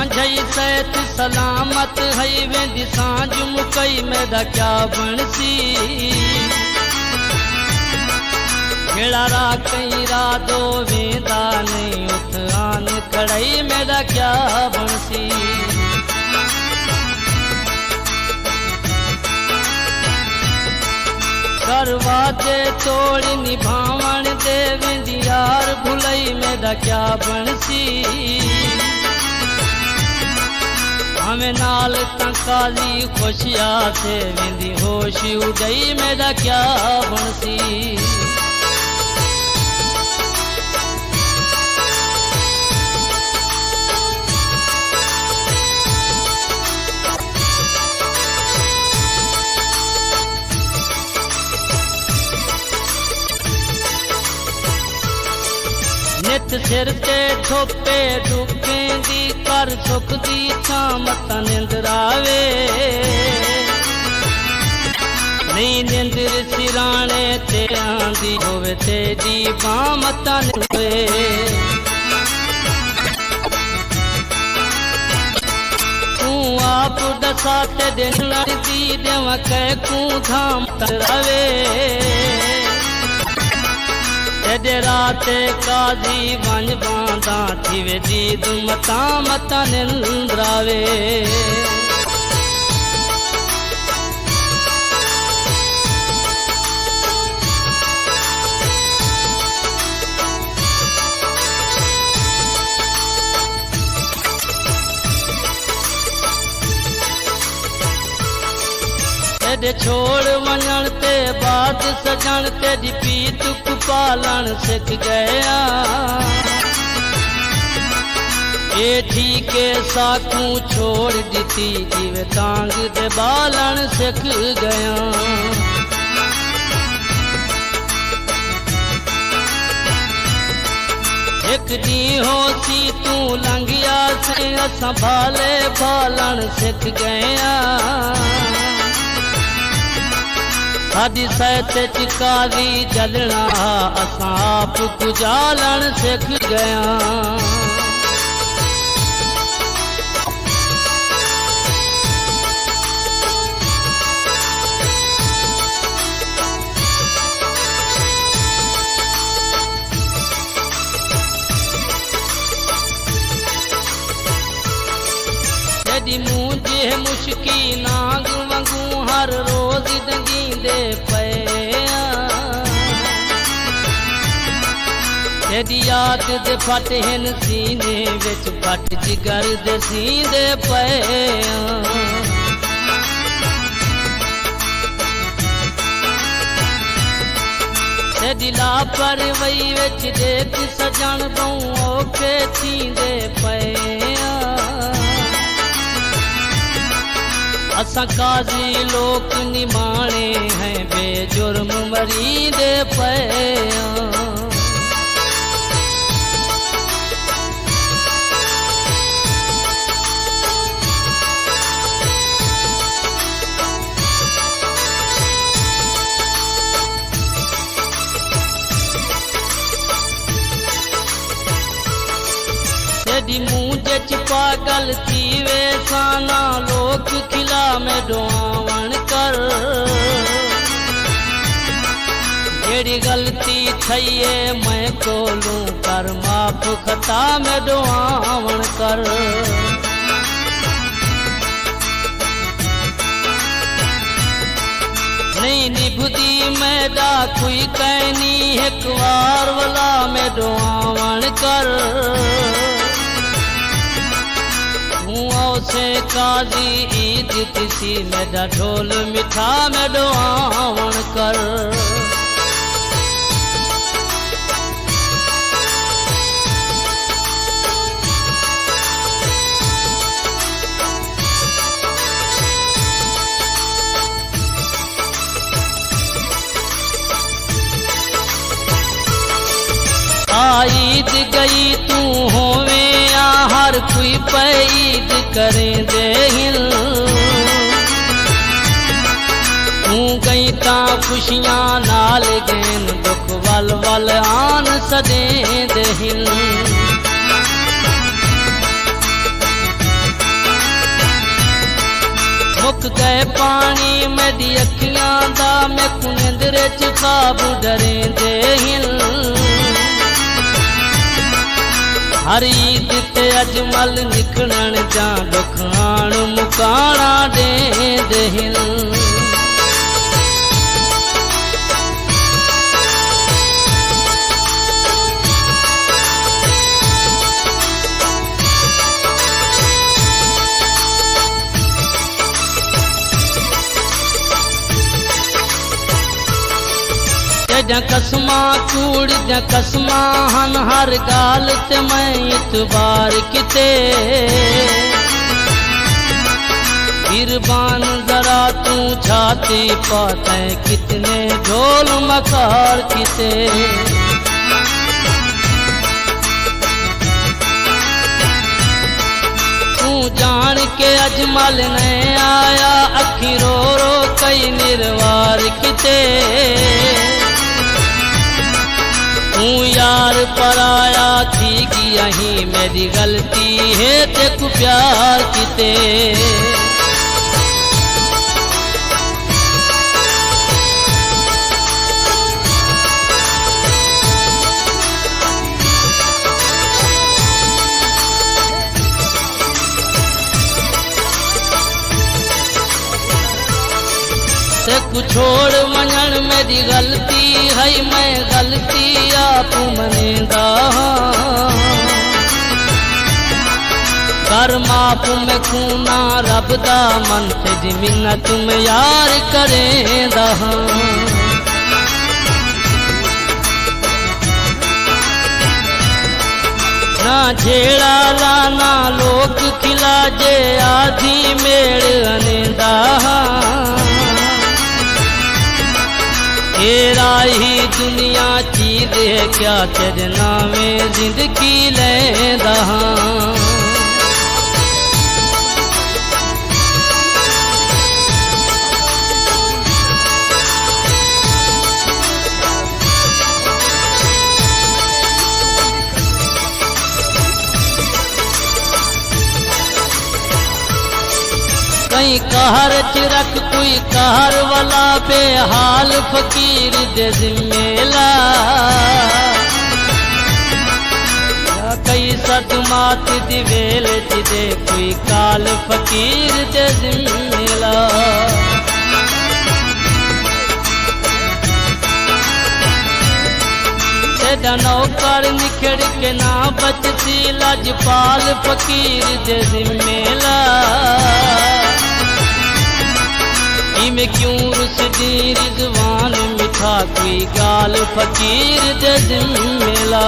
सांझई सैत सलामत हई वेंदी सांझ मुकई मेरा क्या बनसी खेड़ा कई रादो वेंदा नहीं उठ आन खड़ई मेरा क्या बनसी करवा दे तोड़ निभावण दे वेंदी यार भुलई मेरा क्या बनसी हमें नाल तकाली खुशिया से वेंदी होश उड़ई मेरा क्या बनसी नित सिर ते ठोपे दुखें दी कर सुख दी छामत निंदरावे नहीं निंदर सिराने ते आंदी होवे तेरी बामत निंदवे तू आप दसा ते दिन दी देवा कै कू धाम तरवे राते काजी वन बांदा थी वे दीद मता मता निंद्रावे छोड़ वञण ते बाद सजण तेरी पीत पालन सिख गया एठी के साखू छोड़ दी जीव तांग दे बालन सिख गया एक दी होसी तू लंघिया से संभाले बालन सिख गया साडी सैत चिकारी जलना असां आप गुजालन सिख गया तेरी मुझे मुश्की नाग वंगू हर रोज दंगींदे पे तेरी याद दे फट हिन सीने विच फट जिगर दे सींदे पे तेरी लापरवाही विच देख सजण बहु औखे थींदे पे असा काजी लोक निमाणे हैं बेजुर्म मरीदे पे तेरी मुझे पागल थी वे साना लोक खिला में दुआवण कर जेड़ी गलती थईए मैं कोलू कर माफ खता में दुआवण कर नहीं निभदी मैदा कोई कहनी एक बार वाला में दुआवण कर से काजी ईद किसी मेरा ढोल मिठा में दुआवण कर ईद गई तू होवे या हर कोई पैद करें दे तू गई ता खुशियां नाल गैन दुख वल वल आन सदे दे मुक गए पानी मेरी अखियां दा मैं कुनिंदरे च खाब डरेंदे हिल हर ईद ते अजमल निखड़न जा दुखान मुकाना देंदे हिल जा कसमा कूड़ जा कसमा हन हर गाल ते मैं इतबार किते गिरबान जरा तू छाती पाते कितने ढोल मकार किते तू जान के अजमल ने आया अखी रो रो कई निर्वार किते तू यार पर आया थी कि यही मेरी गलती है तेको प्यार किते तेको छोड़ वञण मेरी गलती है मैं गलती आप मनेंदा कर माप में खूना रब दा मन ते जी मिन्नत में यार करेंदा ना झेड़ा लाना लोग खिला जे आधी मेड़ अनेंदा तेरा ही दुनिया चीज है क्या तेरे नामे जिंदगी लेंदा कहीं कहर च रख कोई कहर वाला बेहाल फकीर दे जिम्मेला कई सदमात दी वेल च दे कोई काल फकीर दे जिम्मेला तेरा नौकर निखड़ के ना बचती लजपाल फकीर दे जिम्मेला में क्यों रुसदी रिजवान मिठा कोई गाल फकीर दे जिम्मेला